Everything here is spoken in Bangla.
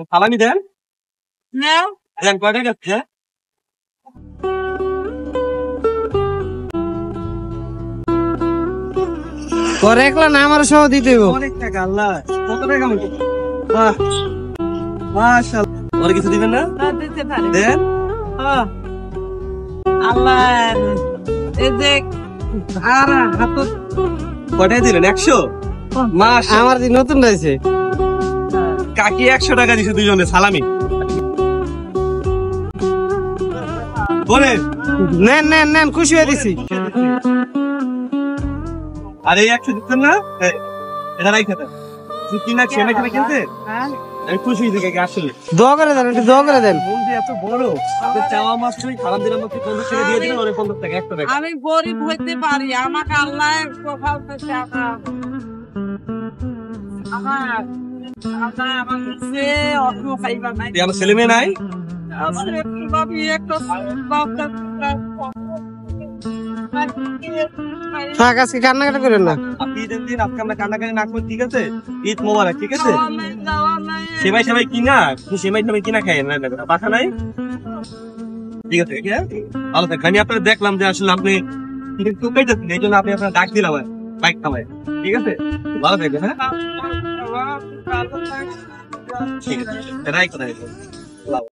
সালামি দেন কয়টা যাচ্ছে তোর একলা না আমার সহ দিতে অনেক টাকা আল্লাহ কত টাকা মাশাআল্লাহ কিছু দিবেন না দেন আল্লাহ এই যে আর হাত কয়টায় দিলেন 100 মাস আমার যে নতুন রয়েছে কাকি 100 টাকা দিছে দুইজনে সালামি বলেন নেন নেন নেন খুশি হয়ে দিছি আরে 100 দিতেন না এটা রাইখা দেন কিনা ছেলে কিনা কিনতে আমি খুশি হয়ে গেছি আসলে দোয়া করে দেন একটু দোয়া করে দেন বন্ধু এত বড় আপনি চাওয়া মাছ ছুঁই খারাপ দিলাম আপনি 50 টাকা দিয়ে দিলেন ওরে 50 টাকা 100 টাকা আমি গরিব হইতে পারি আমাকে আল্লাহ প্রভাব দিতে আমার ছেলে মেয়ে নাই থাক আজকে কান্নাকাটা করেন না আপনি ঈদের দিন আজকে আমরা কান্নাকাটি না করি ঠিক আছে ঈদ মোবারক ঠিক আছে সেমাই সেমাই কিনা সেমাই সেমাই কিনা খাই না বাসা নাই ঠিক আছে ভালো থাকেন আমি আপনার দেখলাম যে আসলে আপনি টুকাইতেছেন এই জন্য আপনি আপনার ডাক দিলাম বাইক থামায় ঠিক আছে ভালো থাকবেন হ্যাঁ ঠিক আছে রাই কথা